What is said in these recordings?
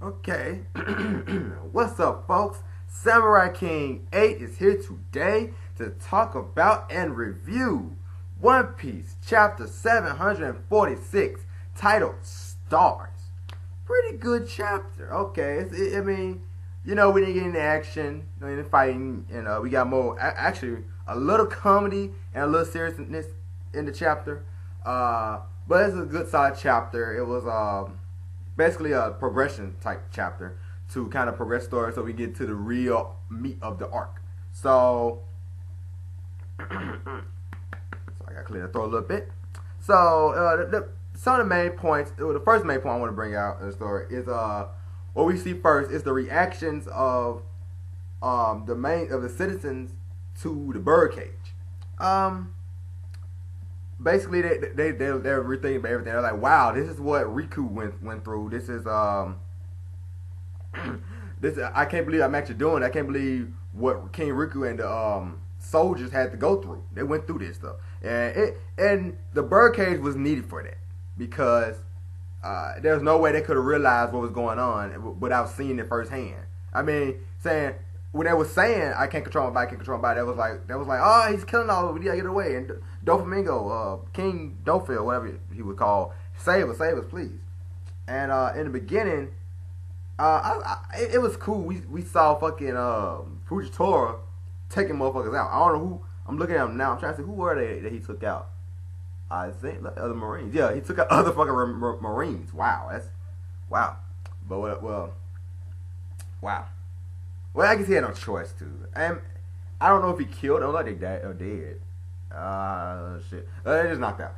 Okay, what's up, folks? Samurai King 8 is here today to talk about and review One Piece chapter 746 titled Stars. Pretty good chapter. Okay, I mean, we didn't get into action, into fighting, and we got more, actually, a little comedy and a little seriousness in the chapter. But it's a good solid chapter. It was, basically a progression type chapter to kind of progress story so we get to the real meat of the arc. So I got to clear the throat a little bit. So some of the main points, the first main point I want to bring out in the story is what we see first is the reactions of the citizens to the birdcage. Basically they're rethinking about everything. They're like, wow, this is what Riku went through. This is this I can't believe I'm actually doing it. I can't believe what King Riku and the soldiers had to go through. They went through this stuff, and the birdcage was needed for that because there's no way they could have realized what was going on without seeing it firsthand. I mean, saying when they was saying I can't control my body, I can't control my body, that was like, oh, he's killing all of it, we gotta get away. And Doflamingo, King Dofil, whatever he would call, save us, please. And in the beginning, it was cool. We saw fucking Fujitora taking motherfuckers out. I don't know who. I'm looking at him now. I'm trying to see who were they that he took out. I think like other Marines. Yeah, he took out other fucking Marines. Wow, that's wow. But well, wow. Well, I guess he had no choice to. And I don't know if he killed. I don't know if they died or dead. Shit. They just knocked out.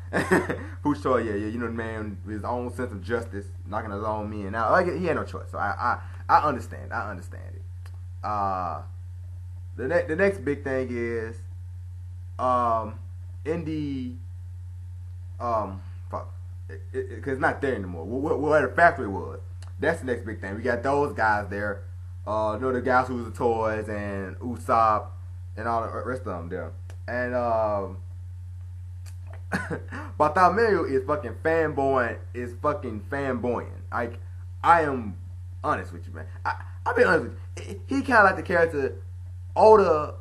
Fujitora, yeah, you know the man with his own sense of justice, knocking his own men out. Like, he had no choice. So I understand. I understand it. The next big thing is, in the, fuck, because it's not there anymore. Where the factory was. That's the next big thing. We got those guys there. The guys who was the toys and Usopp and all the rest of them there. And Bartholomew is fucking fanboying. Like, I am honest with you, man. I'll be honest with you. He kind of like the character Oda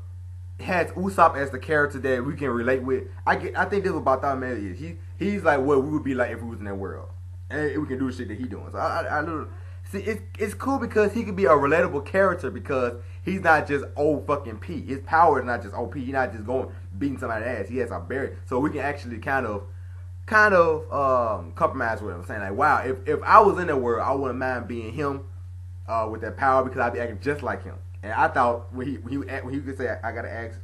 has Usopp as the character that we can relate with. I think this is what Bartholomew is. He's like what we would be like if we was in that world, and we can do the shit that he doing. So I see, it's cool because he could be a relatable character because he's not just old fucking P. His power is not just OP. He's not just going beating somebody's ass. He has a barrier, so we can actually kind of compromise with him, saying like, wow, if I was in that world, I wouldn't mind being him with that power because I'd be acting just like him. And I thought when he could say, I gotta ask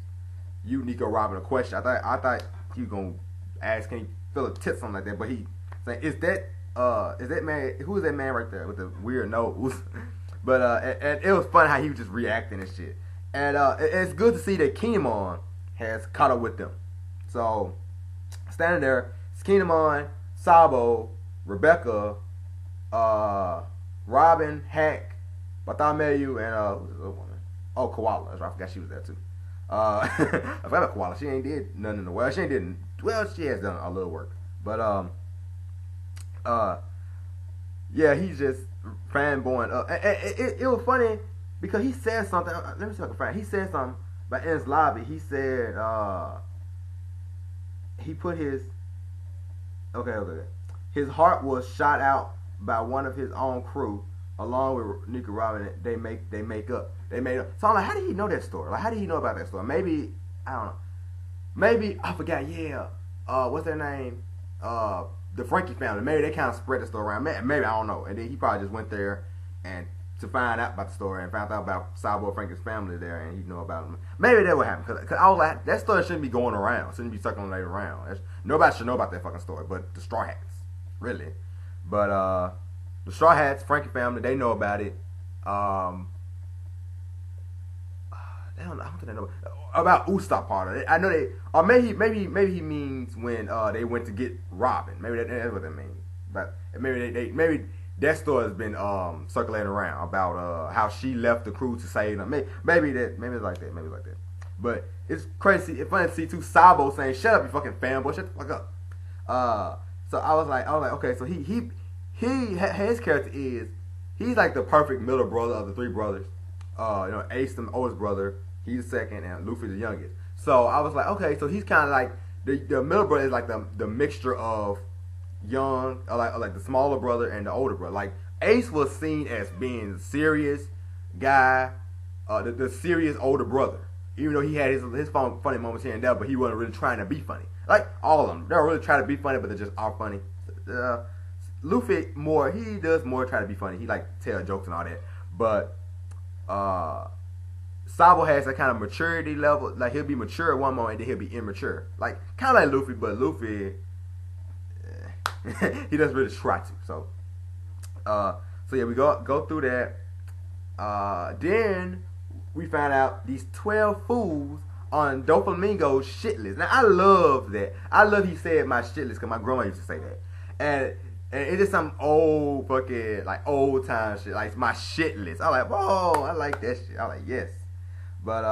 you, Nico Robin, a question. I thought he was gonna ask, can he feel a tip, something like that. But he saying, is that man? Who is that man right there with the weird nose? But and it was fun how he was just reacting and shit. And it's good to see that Kinemon has caught up with them. So standing there, it's Kinemon, Sabo, Rebecca, Robin, Hack, Bartholomew, and who's the other woman? Oh, Koala. That's right. I forgot she was there too. I forgot about Koala. She ain't did nothing in the world. She ain't did well. She has done a little work, but yeah, he's just fanboying. It was funny because he said something. Let me see if I can find it. He said something by Ernest Lobby. He said he put his okay. His heart was shot out by one of his own crew, along with Nico Robin. They made up. So I'm like, how did he know that story? Like, how did he know about that story? Maybe I don't know. Maybe I forgot. Yeah. What's their name? The Frankie family. Maybe they kind of spread the story around. Maybe I don't know. And then he probably just went there and to find out about the story and found out about Sabo Frankie's family there, and he know about them. Maybe that would happen because I was like, that story shouldn't be going around. Shouldn't be circulating around. Nobody should know about that fucking story, but the Straw Hats, really. But the Straw Hats, Frankie family, they know about it. I don't think they know about Usopp part of it. I know they, or maybe he means when they went to get Robin. Maybe that's what that means. But maybe that story has been circulating around about how she left the crew to save them. Maybe it's like that. Maybe it's like that. But it's crazy. It's funny to see too Sabo saying, "Shut up, you fucking fanboy! Shut the fuck up." So I was like, okay. So he his character is he's like the perfect middle brother of the three brothers. Ace, the oldest brother, he's the second, and Luffy the youngest. So I was like, okay, so he's kind of like the middle brother is like the mixture of young, like the smaller brother and the older brother. Like Ace was seen as being the serious guy, the serious older brother. Even though he had his funny moments here and there, but he wasn't really trying to be funny. Like all of them, they don't really try to be funny, but they just are funny. Luffy he does more try to be funny. He like tell jokes and all that, but Sabo has that kind of maturity level. Like he'll be mature at one moment, and then he'll be immature. Like kind of like Luffy, but Luffy he doesn't really try to. So yeah, we go through that. Then we found out these 12 fools on Doflamingo's shit list. Now I love that. I love he said my shit list because my grandma used to say that, and it is some old fucking like old time shit. Like my shit list. I'm like, whoa, I like that shit. I'm like, yes. But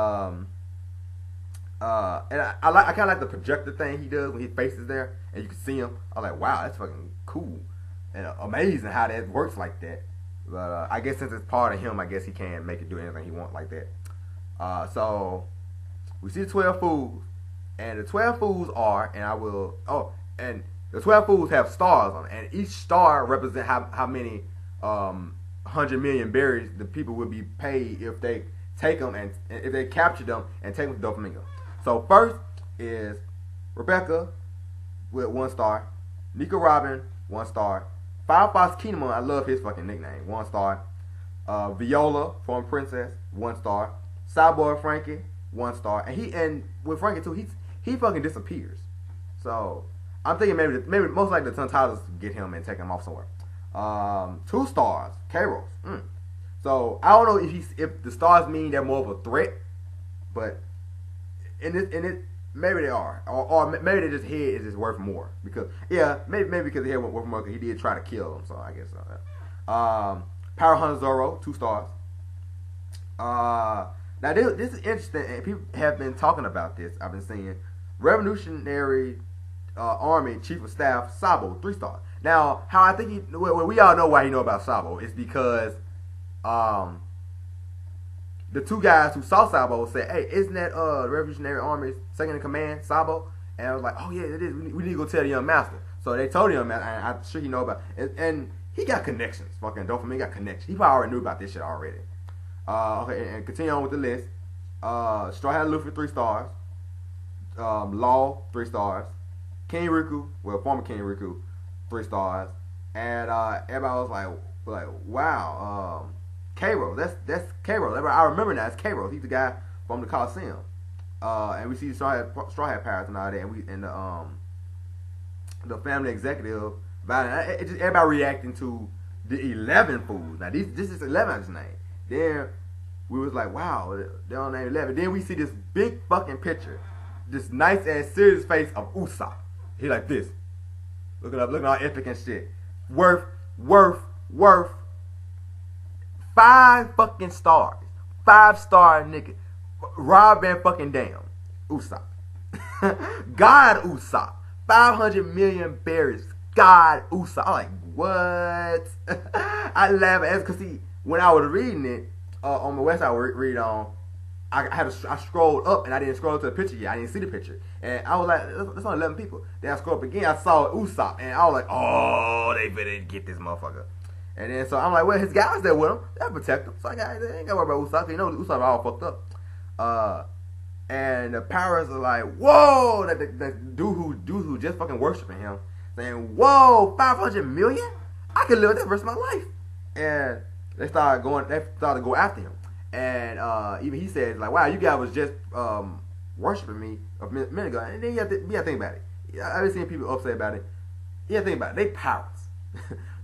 and I kind of like the projector thing he does when his face is there and you can see him. I'm like, wow, that's fucking cool and amazing how that works like that. But I guess since it's part of him, I guess he can make it do anything he wants like that. So we see the 12 fools, and the 12 fools are, and the 12 fools have stars on it, and each star represents how many 100 million berries the people would be paid if they take them and if they capture them and take them to Doflamingo. So first is Rebecca with 1 star, Nico Robin 1 star, Firefox Kinemon, I love his fucking nickname, 1 star, Viola from Princess 1 star, Cyborg Frankie 1 star, and with Frankie too, he fucking disappears. So I'm thinking maybe most likely the Tontalas get him and take him off somewhere. 2 stars, Kairos. So I don't know if the stars mean they're more of a threat, but in it maybe they are, or maybe they just head is just worth more because maybe because the head worth more because he did try to kill him. So I guess so. Power Hunter Zoro 2 stars. Now this is interesting, and people have been talking about this. I've been seeing Revolutionary Army Chief of Staff Sabo 3 stars. Now, how I think we all know why he know about Sabo is because the 2 guys who saw Sabo said, "Hey, isn't that the Revolutionary Army's second in command, Sabo?" And I was like, "Oh yeah, it is. We need to go tell the young master." So they told the young master, and I'm sure he know about it. And he got connections. Fucking Doflamingo got connections. He probably already knew about this shit already. Okay, and continue on with the list. Straw Hat Luffy 3 stars. Law 3 stars. King Riku, former King Riku, 3 stars. And everybody was like, wow, Kairos, that's Kairos. I remember now, it's Kairos. He's the guy from the Coliseum. And we see the Straw Hat Pirates and all that, and the family executive, everybody reacting to the 11 fools. Now this is 11's name. Then we was like, wow, they're on name 11. Then we see this big fucking picture, this nice ass serious face of Usopp. He like this, looking all epic and shit. Worth 5 fucking stars. 5-star nigga. Rob Van fucking damn. Usopp. God Usopp. 500 million berries. God Usopp. I'm like, what? I laugh at it because when I was reading it on my website, I read on. I scrolled up and I didn't scroll to the picture yet. I didn't see the picture, and I was like, "There's only 11 people." Then I scrolled up again. I saw Usopp, and I was like, "Oh, they better get this motherfucker." And then so I'm like, "Well, his guys there with him. They'll protect him." So I ain't got to worry about Usopp. You know, Usopp all fucked up. And the powers are like, "Whoa!" That dude who just fucking worshiping him, saying, "Whoa, 500 million? I could live with that the rest of my life." And they started to go after him. And even he says, like, wow, you guys was just worshiping me a minute ago. And then you have to think about it. I've been seeing people upset about it. You have to think about it. They pirates.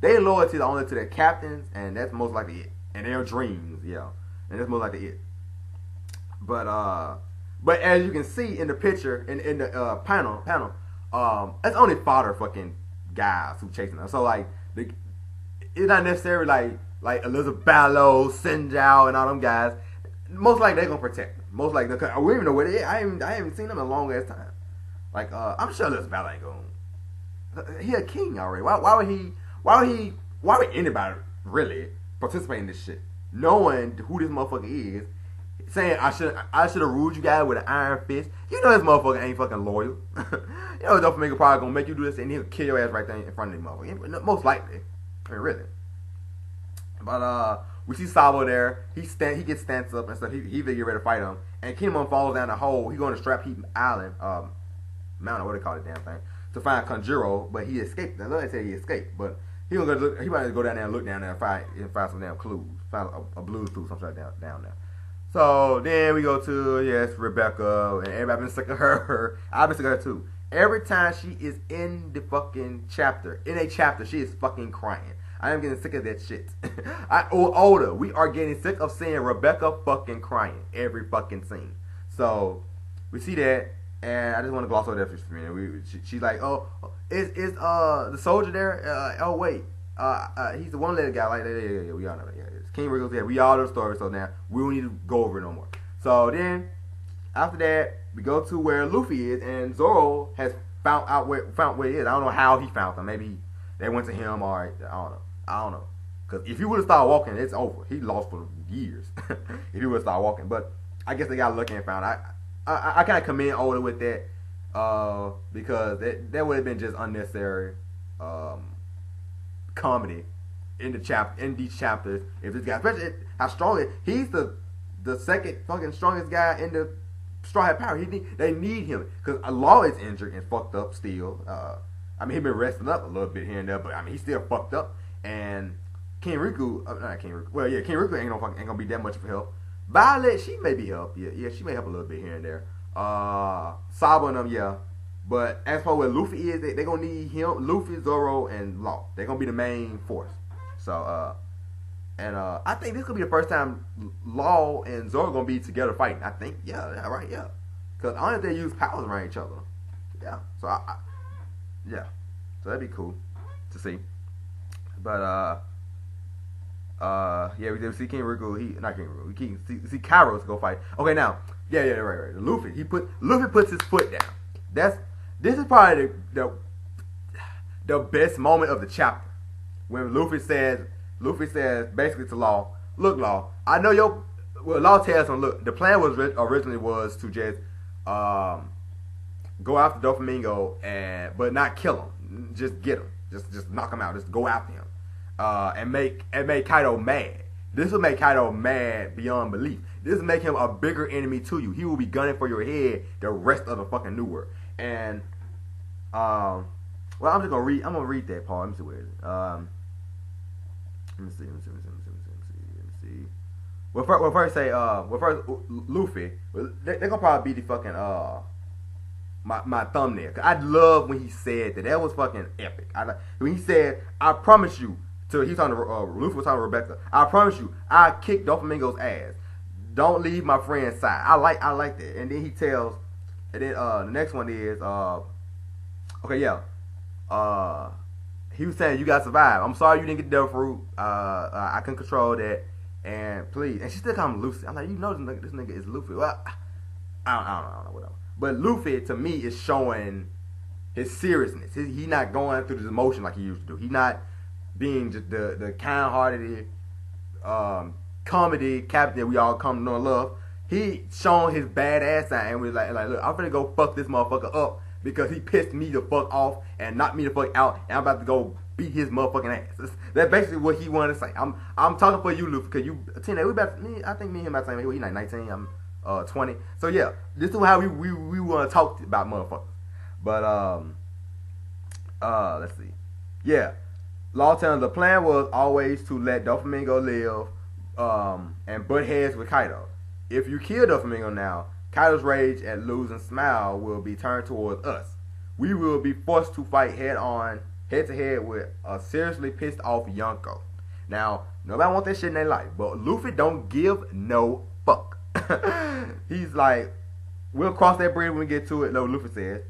They loyalty is only to their captains, and that's most likely it. And their dreams, yeah. And that's most likely it. But as you can see in the picture, in the panel, it's only fodder fucking guys who chasing them. So, like, it's not necessarily like Elizabeth Ballo, Sinjao, and all them guys. Most likely they're gonna protect them. Most likely, we even know where they. I haven't seen them in a long ass time. Like I'm sure Elizabeth Ballo ain't gonna. He a king already. Why would anybody really participate in this shit, knowing who this motherfucker is, saying I should have ruled you guys with an iron fist. You know this motherfucker ain't fucking loyal. You know Doflamingo probably gonna make you do this and he'll kill your ass right there in front of the motherfucker. Most likely. I mean, really. But we see Sabo there. He gets stance up and stuff. He get ready to fight him. And Kinemon falls down the hole. He going to Strap Heap Island, mountain, what they call it, damn thing, to find Kanjuro. But he escaped. I know they said he escaped, but he might go down there and look down there and find some damn clues, find a blues clue, something like that down there. So then we go to Rebecca, and everybody been sick of her. I've been sick of her too. Every time she is in the fucking chapter, she is fucking crying. I am getting sick of that shit. Older, we are getting sick of seeing Rebecca fucking crying every fucking scene. So we see that, and I just want to gloss over that for a minute. She's like, oh, is the soldier there? Oh wait, he's the one-legged guy. Like, yeah, we all know that. Yeah, it's King Wriggles. Yeah, we all know the story. So now we don't need to go over it no more. So then after that, we go to where Luffy is, and Zoro has found where he is. I don't know how he found him. Maybe they went to him, or I don't know. Because if he would have started walking, it's over. He lost for years if he would have started walking. But I guess they got lucky and found. I kind of commend Oda with that because that would have been just unnecessary comedy in these chapters. If this guy, especially how strong he's the second fucking strongest guy in the Straw Hat Power. They need him because Law is injured and fucked up still. I mean, he's been resting up a little bit here and there, but I mean, he's still fucked up. And King Riku, not King Riku. Well, yeah, King Riku ain't gonna be that much of help. Violet, she may be help. Yeah, she may help a little bit here and there. Sabo and them, yeah. But as far as Luffy is, they gonna need him, Luffy, Zoro, and Law. They're gonna be the main force. So, I think this could be the first time Law and Zoro gonna be together fighting. I think, yeah, right, yeah. Because I don't know if they use powers around each other. Yeah. So yeah. So that'd be cool to see. But yeah, we see King Riku. Not King Riku. We see Kairos go fight. Okay, now, yeah, right. Luffy puts his foot down. This is probably the best moment of the chapter when Luffy says basically to Law, look, Law, I know Law tells him, look, the plan originally was to just go after Doflamingo but not kill him, just get him, just knock him out, just go after him. And make Kaido mad. This will make Kaido mad beyond belief. This will make him a bigger enemy to you. He will be gunning for your head the rest of the fucking New World. And well, I'm gonna read that part. Let me see where it is. Let me see. Well, first Luffy. They're gonna probably be the fucking my thumbnail. Cause I love when he said that. That was fucking epic. When he said, "I promise you." So he's on Luffy was talking to Rebecca. I promise you, I kick Doflamingo's ass. Don't leave my friend's side. I like that. And then he tells, and then the next one is okay, yeah. He was saying you gotta survive. I'm sorry you didn't get the devil fruit. I couldn't control that. And please, and she still calls him Luffy. I'm like, you know this nigga is Luffy. Well, I don't know, whatever. But Luffy to me is showing his seriousness. He's not going through this emotion like he used to do. He's not being just the kind-hearted comedy captain that we all come to know and love. He showing his badass side and was like, look, I'm finna go fuck this motherfucker up because he pissed me the fuck off and knocked me the fuck out, and I'm about to go beat his motherfucking ass. That's basically what he wanted to say. I'm talking for you, Luffy, because you teenage. I think me and him about the same age. He's like 19. I'm 20. So yeah, this is how we want to talk about motherfuckers. But let's see. Yeah. Law telling the plan was always to let Doflamingo live and butt heads with Kaido. If you kill Doflamingo now, Kaido's rage at losing Smile will be turned towards us. We will be forced to fight head to head with a seriously pissed off Yonko. Now, nobody wants that shit in their life, but Luffy don't give no fuck. He's like, we'll cross that bridge when we get to it, Luffy says.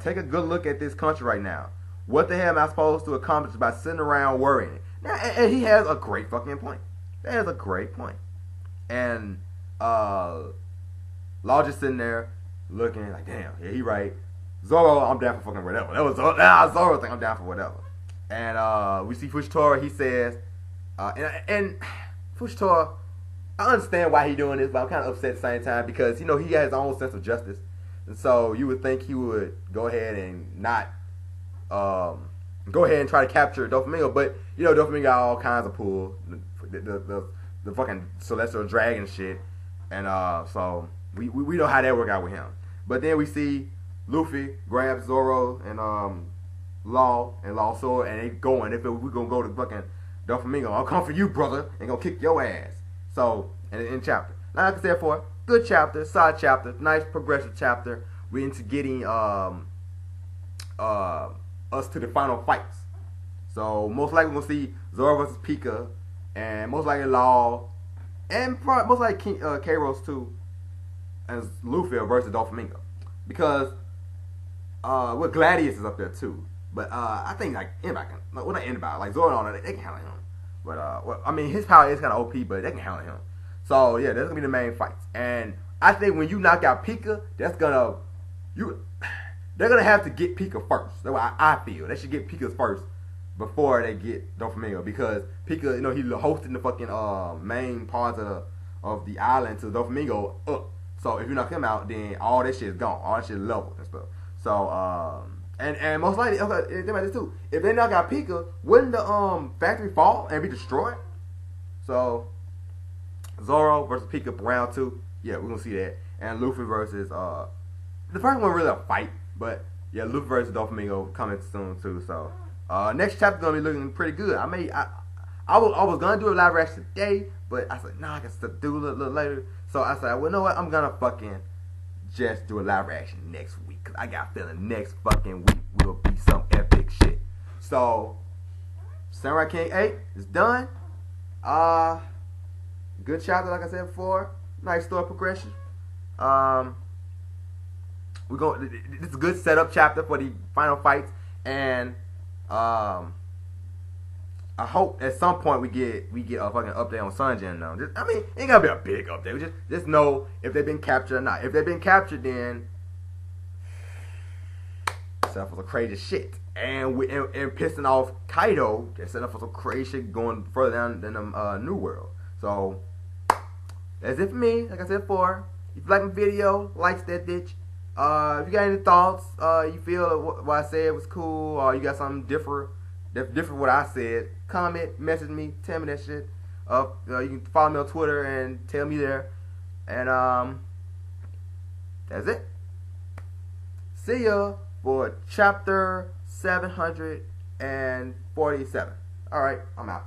Take a good look at this country right now. What the hell am I supposed to accomplish by sitting around worrying? Now, and he has a great fucking point. That is a great point. And Law just sitting there looking like, damn, yeah, he right. Zoro, I'm down for fucking whatever. That was Zoro think I'm down for whatever. And we see Fujitora, he says, And Fushtor, I understand why he's doing this, but I'm kind of upset at the same time because he has his own sense of justice, and so you would think he would go ahead and not go ahead and try to capture Doflamingo, but Doflamingo got all kinds of pull, the fucking celestial dragon shit, and so we know how that worked out with him. But then we see Luffy grab Zoro and Law Sword, and they going. If we gonna go to fucking Doflamingo, I'll come for you, brother, and gonna kick your ass. So in chapter, like I said, for good chapter, solid chapter, nice progressive chapter. We're into getting us to the final fights. So most likely we'll see Zoro versus Pika, and most likely Law, and probably most likely Kairos too, as Luffy versus Doflamingo, because Gladius is up there too. But I think like anybody can, well, not anybody, like Zoro and all that, they can handle him. But I mean, his power is kind of OP, but they can handle him. So yeah, that's gonna be the main fights. And I think when you knock out Pika, they're gonna have to get Pika first. That's what I feel. They should get Pika's first before they get Doflamingo, because Pika, he's hosting the fucking main parts of the island to Doflamingo up. So if you knock him out, then all that shit is gone. All that shit is leveled and stuff. So and most likely, think about this too. If they knock out Pika, wouldn't the factory fall and be destroyed? So Zoro versus Pika for round 2. Yeah, we're gonna see that. And Luffy versus the first one really a fight, but yeah, Luffy versus Doflamingo coming soon too. So next chapter gonna be looking pretty good. I was gonna do a live reaction today, but I said I can still do a little later. So I said, well, you know what? I'm gonna fucking just do a live reaction next week, cause I got a feeling next fucking week will be some epic shit. So Samurai King 8 is done. Good chapter, like I said before. Nice story progression. This is a good setup chapter for the final fights, and I hope at some point we get a fucking update on Sanjin now. I mean, it ain't gonna be a big update. We just know if they've been captured or not. If they've been captured, then set up for some crazy shit, and pissing off Kaido, they're setting up for some crazy shit going further down than the New World. So that's it for me. Like I said before, if you like my video, like that bitch. If you got any thoughts, you feel what I said was cool, or you got something different what I said, comment, message me, tell me that shit. You can follow me on Twitter and tell me there. And that's it. See ya for chapter 747. Alright, I'm out.